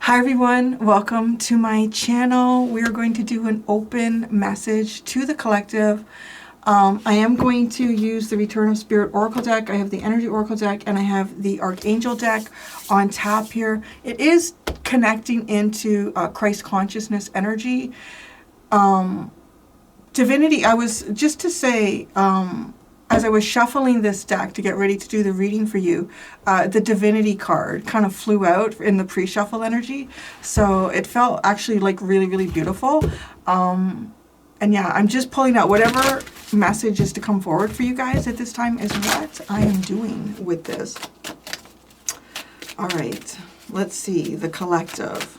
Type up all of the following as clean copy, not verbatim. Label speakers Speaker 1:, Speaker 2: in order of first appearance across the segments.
Speaker 1: Hi everyone, welcome to my channel. We are going to do an open message to the collective. I am going to use the Return of Spirit Oracle deck. I have the Energy Oracle deck and I have the Archangel deck on tap here. It is connecting into Christ consciousness energy. Divinity, I was just to say, as I was shuffling this deck to get ready to do the reading for you, the Divinity card kind of flew out in the pre-shuffle energy. So it felt actually like really, really beautiful. And yeah, I'm just pulling out whatever message is to come forward for you guys at this time is what I am doing with this. All right, let's see, the collective.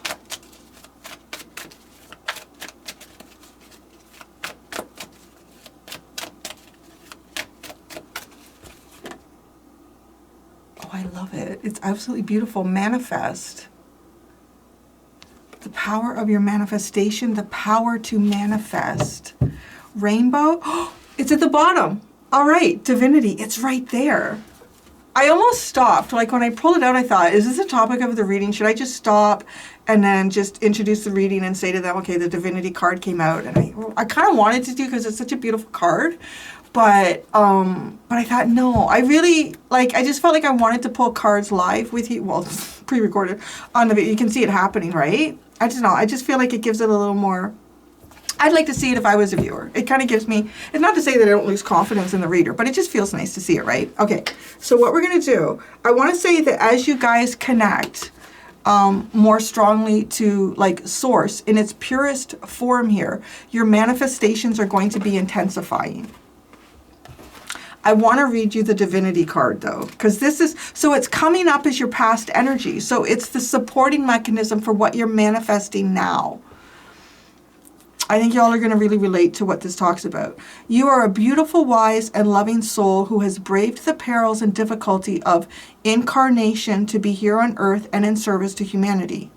Speaker 1: I love it. It's absolutely beautiful. Manifest. The power of your manifestation, the power to manifest. Rainbow. Oh, it's at the bottom. All right, Divinity. It's right there. I almost stopped. Like when I pulled it out, I thought, is this a topic of the reading? Should I just stop and then just introduce the reading and say to them, okay, the Divinity card came out. And I kind of wanted to do because it's such a beautiful card. But I thought, no, I really, like, I just felt like I wanted to pull cards live with you. Well, pre-recorded on the video. You can see it happening, right? I don't know. I just feel like it gives it a little more. I'd like to see it if I was a viewer. It kind of gives me, it's not to say that I don't lose confidence in the reader, but it just feels nice to see it, right? Okay, so what we're going to do, I want to say that as you guys connect more strongly to like source in its purest form here, your manifestations are going to be intensifying. I want to read you the Divinity card though, because this is, so it's coming up as your past energy. So it's the supporting mechanism for what you're manifesting now. I think y'all are going to really relate to what this talks about. You are a beautiful, wise, and loving soul who has braved the perils and difficulty of incarnation to be here on earth and in service to humanity.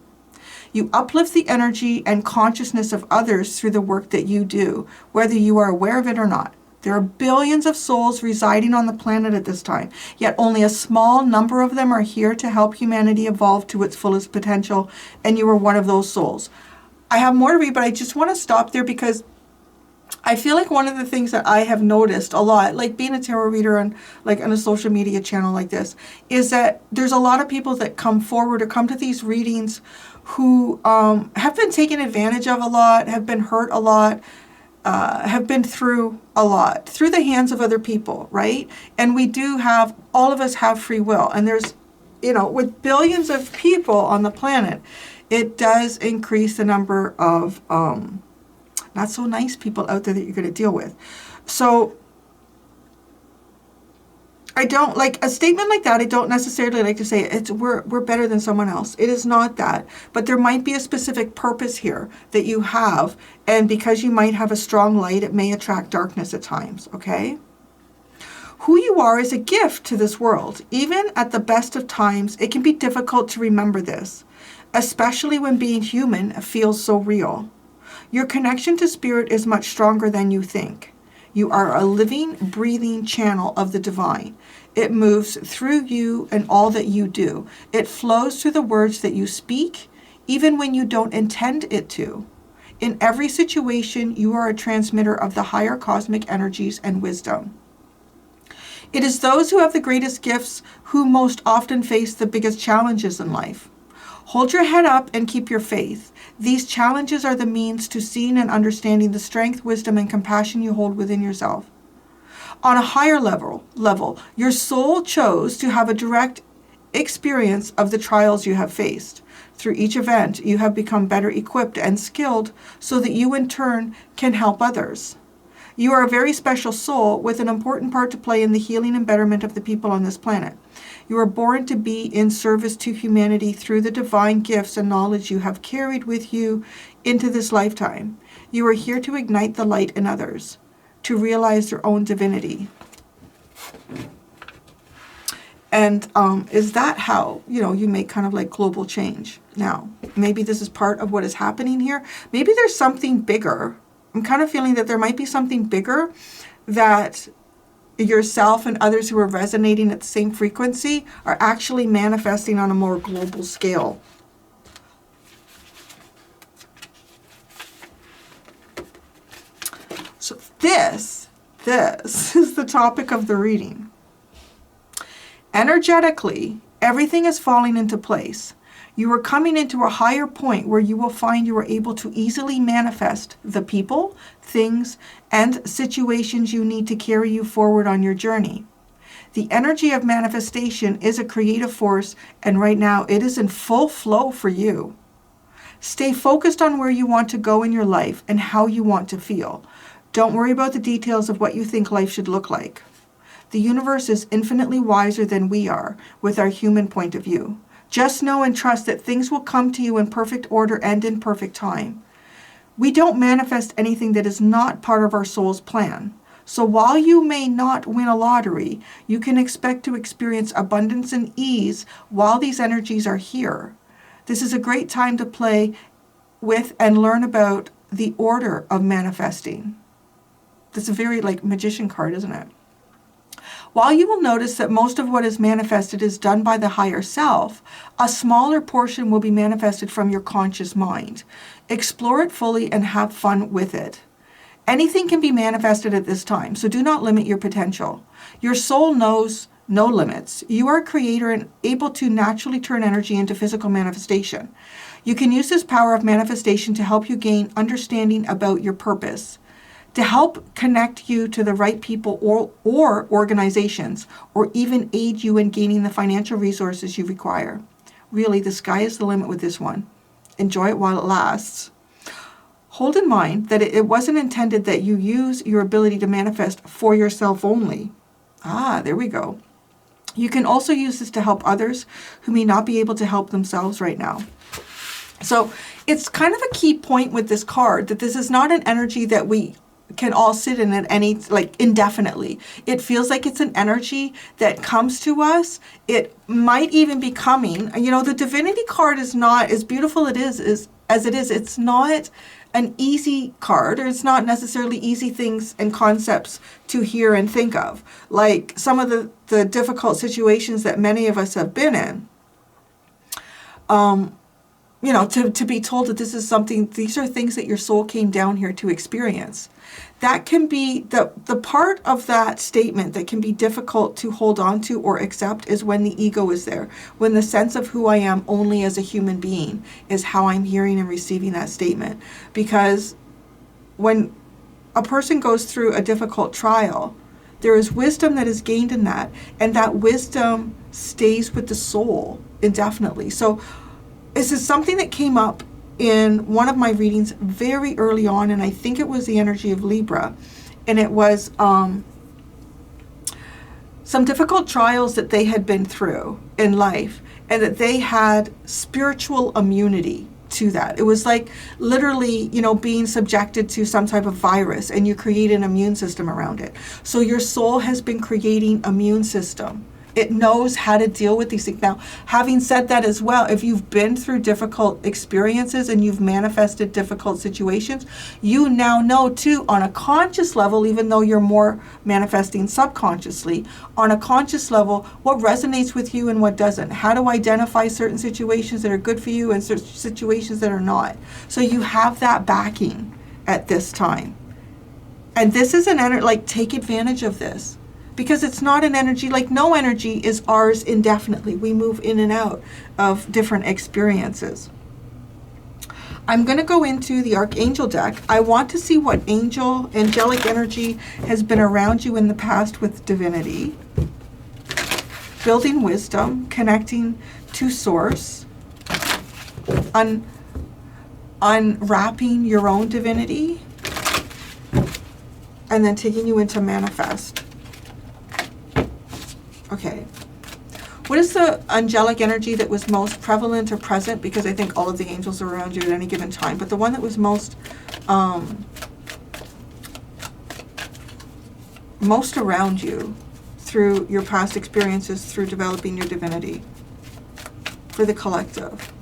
Speaker 1: You uplift the energy and consciousness of others through the work that you do, whether you are aware of it or not. There are billions of souls residing on the planet at this time, yet only a small number of them are here to help humanity evolve to its fullest potential, and you are one of those souls. I have more to read, but I just want to stop there because I feel like one of the things that I have noticed a lot, like being a tarot reader on a social media channel like this, is that there's a lot of people that come forward or come to these readings who have been taken advantage of a lot, have been hurt a lot, have been through a lot, through the hands of other people, right? And we do have, all of us have free will. And there's, you know, with billions of people on the planet, it does increase the number of not so nice people out there that you're going to deal with. So I don't like a statement like that. I don't necessarily like to say it's we're better than someone else. It is not that, but there might be a specific purpose here that you have, and because you might have a strong light, it may attract darkness at times, okay? Who you are is a gift to this world. Even at the best of times, it can be difficult to remember this, especially when being human feels so real. Your connection to spirit is much stronger than you think. You are a living, breathing channel of the divine. It moves through you and all that you do. It flows through the words that you speak, even when you don't intend it to. In every situation, you are a transmitter of the higher cosmic energies and wisdom. It is those who have the greatest gifts who most often face the biggest challenges in life. Hold your head up and keep your faith. These challenges are the means to seeing and understanding the strength, wisdom, and compassion you hold within yourself. On a higher level, your soul chose to have a direct experience of the trials you have faced. Through each event, you have become better equipped and skilled so that you in turn can help others. You are a very special soul with an important part to play in the healing and betterment of the people on this planet. You are born to be in service to humanity through the divine gifts and knowledge you have carried with you into this lifetime. You are here to ignite the light in others, to realize their own divinity. And is that how, you know, you make kind of like global change? Now, maybe this is part of what is happening here. Maybe there's something bigger. I'm kind of feeling that there might be something bigger that yourself and others who are resonating at the same frequency are actually manifesting on a more global scale. This is the topic of the reading. Energetically, everything is falling into place. You are coming into a higher point where you will find you are able to easily manifest the people, things, and situations you need to carry you forward on your journey. The energy of manifestation is a creative force, and right now it is in full flow for you. Stay focused on where you want to go in your life and how you want to feel. Don't worry about the details of what you think life should look like. The universe is infinitely wiser than we are with our human point of view. Just know and trust that things will come to you in perfect order and in perfect time. We don't manifest anything that is not part of our soul's plan. So while you may not win a lottery, you can expect to experience abundance and ease while these energies are here. This is a great time to play with and learn about the order of manifesting. That's a very magician card, isn't it? While you will notice that most of what is manifested is done by the higher self, a smaller portion will be manifested from your conscious mind. Explore it fully and have fun with it. Anything can be manifested at this time, so do not limit your potential. Your soul knows no limits. You are a creator and able to naturally turn energy into physical manifestation. You can use this power of manifestation to help you gain understanding about your purpose, to help connect you to the right people or organizations, or even aid you in gaining the financial resources you require. Really, the sky is the limit with this one. Enjoy it while it lasts. Hold in mind that it wasn't intended that you use your ability to manifest for yourself only. There we go. You can also use this to help others who may not be able to help themselves right now. So it's kind of a key point with this card that this is not an energy that we can all sit in at any, indefinitely. It feels like it's an energy that comes to us. It might even be coming. The divinity card is not, as beautiful as it is, it's not an easy card, or it's not necessarily easy things and concepts to hear and think of. Like some of the difficult situations that many of us have been in. To be told that this is something, these are things that your soul came down here to experience. That can be, the part of that statement that can be difficult to hold on to or accept is when the ego is there. When the sense of who I am only as a human being is how I'm hearing and receiving that statement. Because when a person goes through a difficult trial, there is wisdom that is gained in that. And that wisdom stays with the soul indefinitely. So this is something that came up in one of my readings very early on, and I think it was the energy of Libra, and it was some difficult trials that they had been through in life, and that they had spiritual immunity to that. It was like literally, being subjected to some type of virus, and you create an immune system around it. So your soul has been creating immune system. It knows how to deal with these things. Now, having said that as well, if you've been through difficult experiences and you've manifested difficult situations, you now know too, on a conscious level, even though you're more manifesting subconsciously, on a conscious level, what resonates with you and what doesn't. How to identify certain situations that are good for you and certain situations that are not. So you have that backing at this time. And this is an energy, take advantage of this. Because it's not an energy, no energy is ours indefinitely. We move in and out of different experiences. I'm going to go into the Archangel deck. I want to see what angelic energy has been around you in the past with divinity. Building wisdom, connecting to source, unwrapping your own divinity, and then taking you into manifest. Okay. What is the angelic energy that was most prevalent or present? Because I think all of the angels are around you at any given time. But the one that was most around you through your past experiences, through developing your divinity for the collective.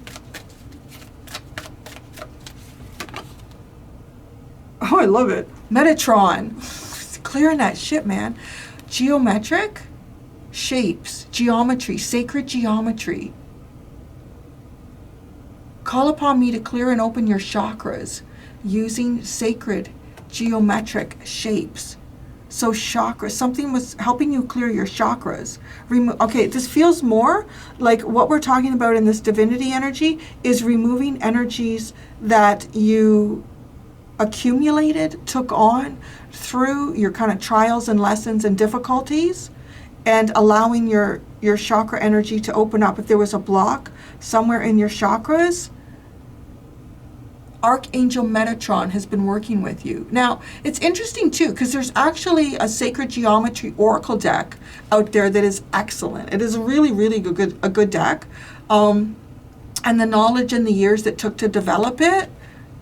Speaker 1: Oh, I love it. Metatron. Clearing that shit, man. Geometric. Shapes, geometry, sacred geometry. Call upon me to clear and open your chakras using sacred geometric shapes. So chakras, something was helping you clear your chakras. Okay, this feels more like what we're talking about in this divinity energy is removing energies that you accumulated, took on through your kind of trials and lessons and difficulties, and allowing your chakra energy to open up. If there was a block somewhere in your chakras, Archangel Metatron has been working with you. Now, it's interesting too, because there's actually a Sacred Geometry Oracle deck out there that is excellent. It is a really, really a good deck. And the knowledge and the years that took to develop it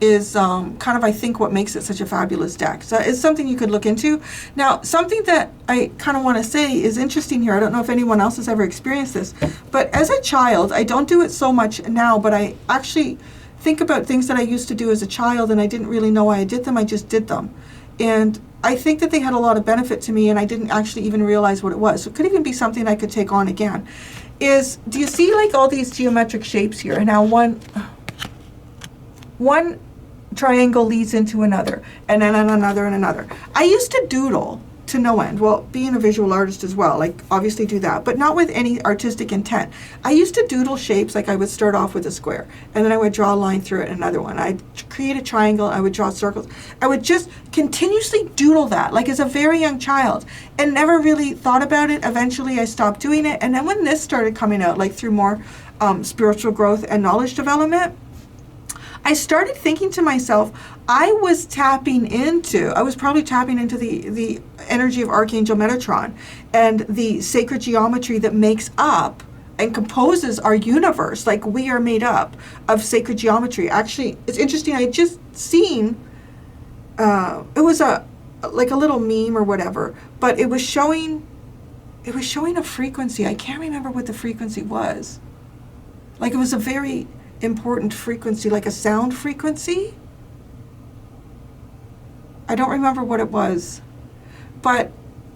Speaker 1: is kind of, I think, what makes it such a fabulous deck. So it's something you could look into. Now, something that I kind of want to say is interesting here. I don't know if anyone else has ever experienced this, but as a child, I don't do it so much now, but I actually think about things that I used to do as a child, and I didn't really know why I did them. I just did them. And I think that they had a lot of benefit to me, and I didn't actually even realize what it was. So it could even be something I could take on again. Do you see like all these geometric shapes here? And now one triangle leads into another, and then another and another. I used to doodle to no end. Well, being a visual artist as well, like obviously do that, but not with any artistic intent. I used to doodle shapes, like I would start off with a square, and then I would draw a line through it, another one. I'd create a triangle, I would draw circles. I would just continuously doodle that, like as a very young child, and never really thought about it. Eventually I stopped doing it, and then when this started coming out, like through more spiritual growth and knowledge development, I started thinking to myself, I was probably tapping into the energy of Archangel Metatron and the sacred geometry that makes up and composes our universe. Like, we are made up of sacred geometry. Actually, it's interesting, I just seen, it was like a little meme or whatever, but it was showing a frequency. I can't remember what the frequency was. Like, it was a very important frequency, like a sound frequency. I don't remember what it was, but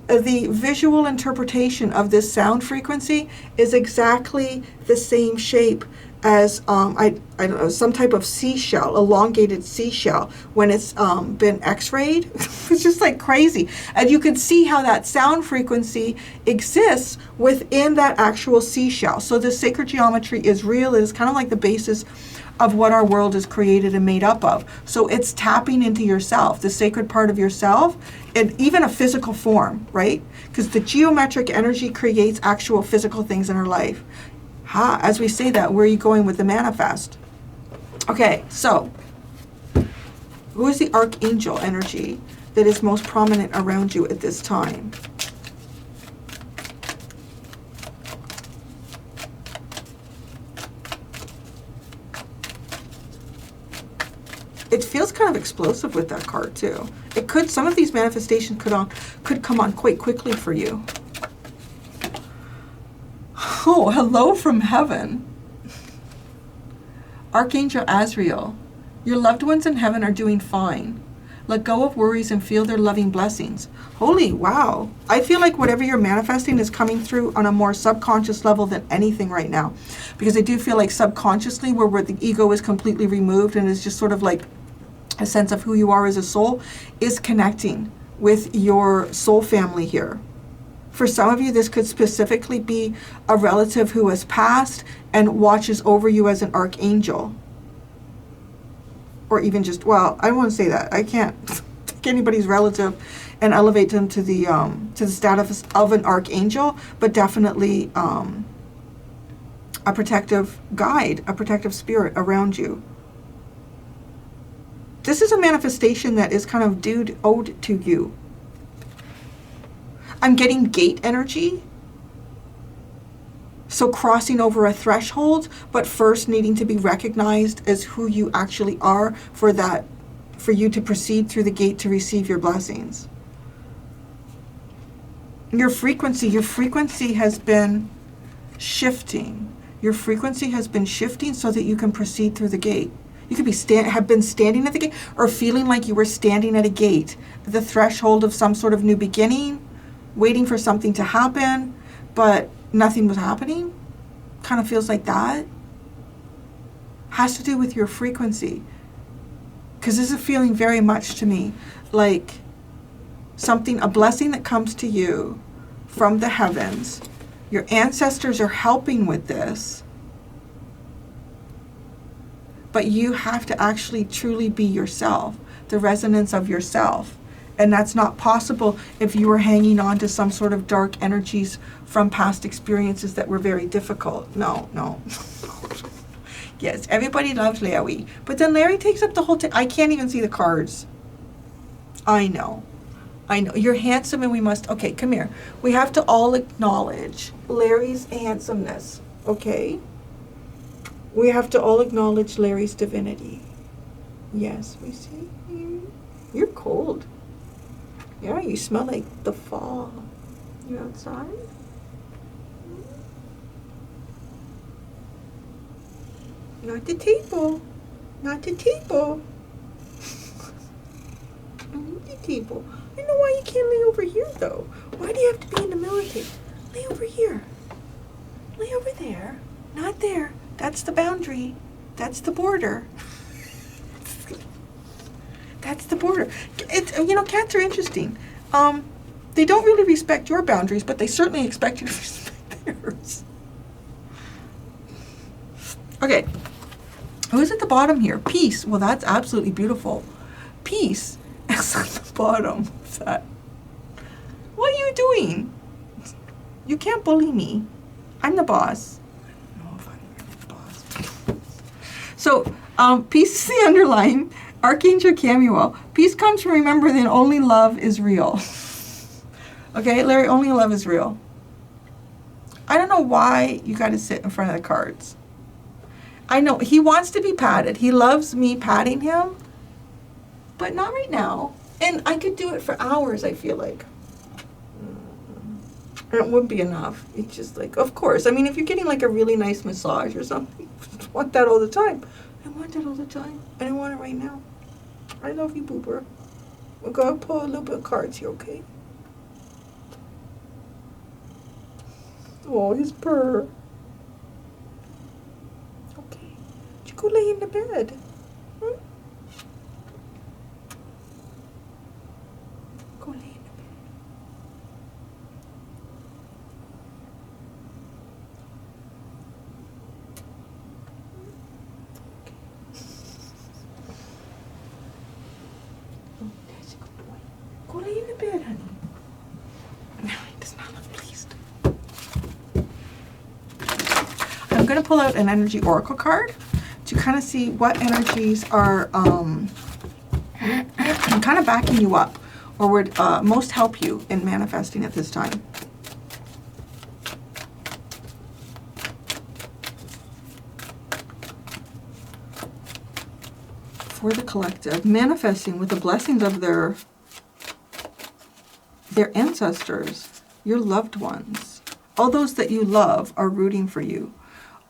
Speaker 1: the visual interpretation of this sound frequency is exactly the same shape as I don't know, some type of seashell, elongated seashell, when it's been x-rayed. It's just like crazy. And you can see how that sound frequency exists within that actual seashell. So the sacred geometry is real. It is kind of like the basis of what our world is created and made up of. So it's tapping into yourself, the sacred part of yourself, and even a physical form, right? Because the geometric energy creates actual physical things in our life. As we say that, where are you going with the manifest? Okay, so who is the archangel energy that is most prominent around you at this time? It feels kind of explosive with that card too. It could, some of these manifestations could come on quite quickly for you. Oh, hello from heaven. Archangel Azrael, your loved ones in heaven are doing fine. Let go of worries and feel their loving blessings. Holy wow. I feel like whatever you're manifesting is coming through on a more subconscious level than anything right now. Because I do feel like subconsciously, where the ego is completely removed and is just sort of like a sense of who you are as a soul, is connecting with your soul family here. For some of you, this could specifically be a relative who has passed and watches over you as an archangel. Or even just, well, I don't want to say that. I can't take anybody's relative and elevate them to the status of an archangel, but definitely a protective guide, a protective spirit around you. This is a manifestation that is kind of owed to you. I'm getting gate energy. So crossing over a threshold, but first needing to be recognized as who you actually are for you to proceed through the gate to receive your blessings. Your frequency has been shifting. Your frequency has been shifting so that you can proceed through the gate. You could have been standing at the gate, or feeling like you were standing at a gate, the threshold of some sort of new beginning, waiting for something to happen, but nothing was happening. Kind of feels like that. Has to do with your frequency. Because this is feeling very much to me like something, a blessing that comes to you from the heavens. Your ancestors are helping with this. But you have to actually truly be yourself, the resonance of yourself. And that's not possible if you were hanging on to some sort of dark energies from past experiences that were very difficult. No, no. Yes, everybody loves Larry. But then Larry takes up the whole I can't even see the cards. I know. I know. You're handsome and we must... Okay, come here. We have to all acknowledge Larry's handsomeness. Okay? We have to all acknowledge Larry's divinity. Yes, we see you. You're cold. Yeah, you smell like the fall. You outside? Not the table. Not the table. Not the table. I don't know why you can't lay over here, though. Why do you have to be in the middle of the table? Lay over here. Lay over there. Not there. That's the boundary. That's the border. That's the border. It's, you know, cats are interesting. They don't really respect your boundaries, but they certainly expect you to respect theirs. Okay. Who's at the bottom here? Peace. Well, that's absolutely beautiful. Peace is at the bottom. What's that? What are you doing? You can't bully me. I'm the boss. I don't know if I'm really the boss. So, peace is the underlying. Archangel Camuel. Peace comes from remembering that only love is real. Okay, Larry, only love is real. I don't know why you got to sit in front of the cards. I know he wants to be patted. He loves me patting him, but not right now. And I could do it for hours, I feel like. And it wouldn't be enough. It's just like, of course. I mean, if you're getting like a really nice massage or something, you want that all the time. I want that all the time. I don't want it right now. I love you, Boober. We're going to pull a little bit of cards here, okay? Oh, his purr. Okay. You go lay in the bed. Hmm? Go lay in the bed. Okay. Oh, that's a good boy. Go lay in the bed, honey. No, he does not look pleased. I'm going to pull out an energy oracle card to kind of see what energies are kind of backing you up or would most help you in manifesting at this time. For the collective, manifesting with the blessings of their ancestors, your loved ones, all those that you love are rooting for you,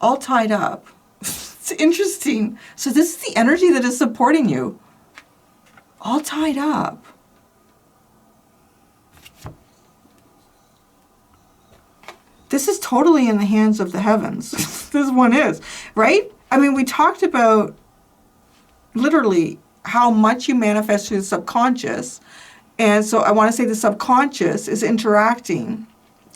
Speaker 1: all tied up. It's interesting. So this is the energy that is supporting you, all tied up. This is totally in the hands of the heavens. This one is, right? I mean, we talked about literally how much you manifest through the subconscious. And so I want to say the subconscious is interacting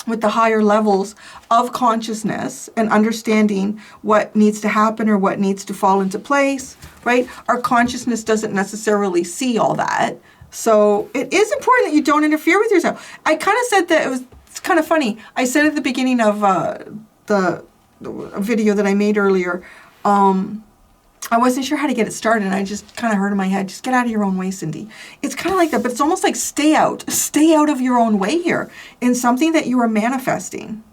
Speaker 1: with the higher levels of consciousness and understanding what needs to happen or what needs to fall into place, right? Our consciousness doesn't necessarily see all that. So it is important that you don't interfere with yourself. I kind of said that it's kind of funny. I said at the beginning of the video that I made earlier, I wasn't sure how to get it started, and I just kind of heard in my head, just get out of your own way, Cindy. It's kind of like that, but it's almost like stay out of your own way here in something that you are manifesting.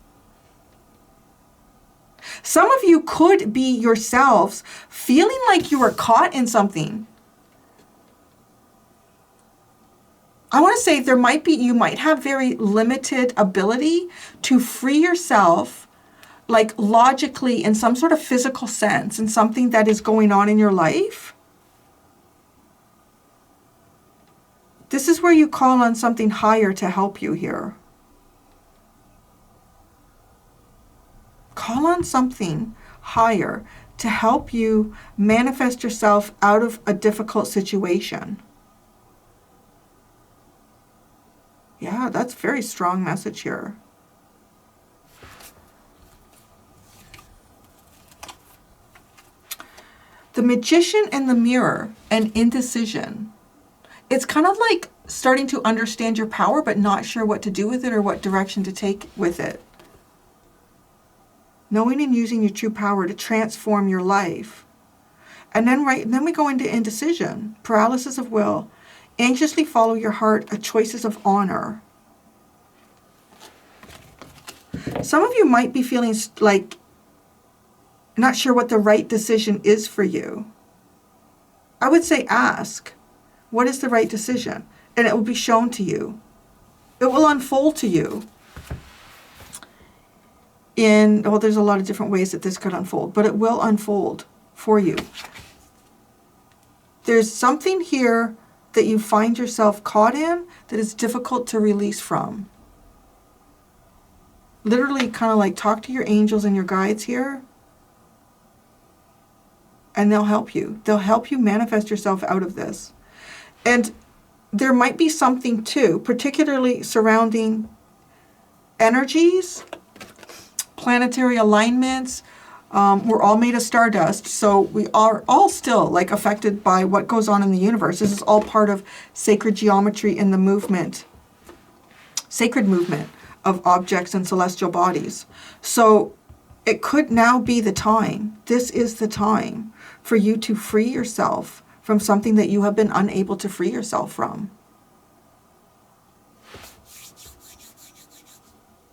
Speaker 1: Some of you could be yourselves feeling like you are caught in something. I want to say you might have very limited ability to free yourself like logically in some sort of physical sense in something that is going on in your life. This is where you call on something higher to help you here. Call on something higher to help you manifest yourself out of a difficult situation. Yeah, that's a very strong message here. The Magician and the Mirror and indecision. It's kind of like starting to understand your power, but not sure what to do with it or what direction to take with it. Knowing and using your true power to transform your life. And then we go into indecision, paralysis of will, anxiously follow your heart, a choices of honor. Some of you might be feeling like not sure what the right decision is for you. I would say ask, what is the right decision? And it will be shown to you. It will unfold to you. Well, there's a lot of different ways that this could unfold, but it will unfold for you. There's something here that you find yourself caught in that is difficult to release from. Literally kind of like talk to your angels and your guides here, and they'll help you. They'll help you manifest yourself out of this. And there might be something too, particularly surrounding energies, planetary alignments. We're all made of stardust, so we are all still like affected by what goes on in the universe. This is all part of sacred geometry in the movement, sacred movement of objects and celestial bodies. So it could now be the time, this is the time for you to free yourself from something that you have been unable to free yourself from.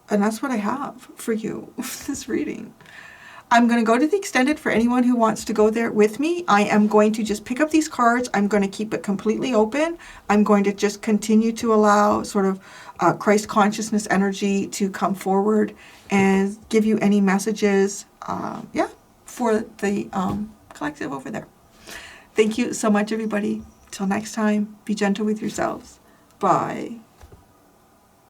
Speaker 1: And that's what I have for you, this reading. I'm going to go to the extended for anyone who wants to go there with me. I am going to just pick up these cards. I'm going to keep it completely open. I'm going to just continue to allow sort of Christ consciousness energy to come forward and give you any messages, for the collective over there. Thank you so much, everybody. Till next time, be gentle with yourselves. Bye.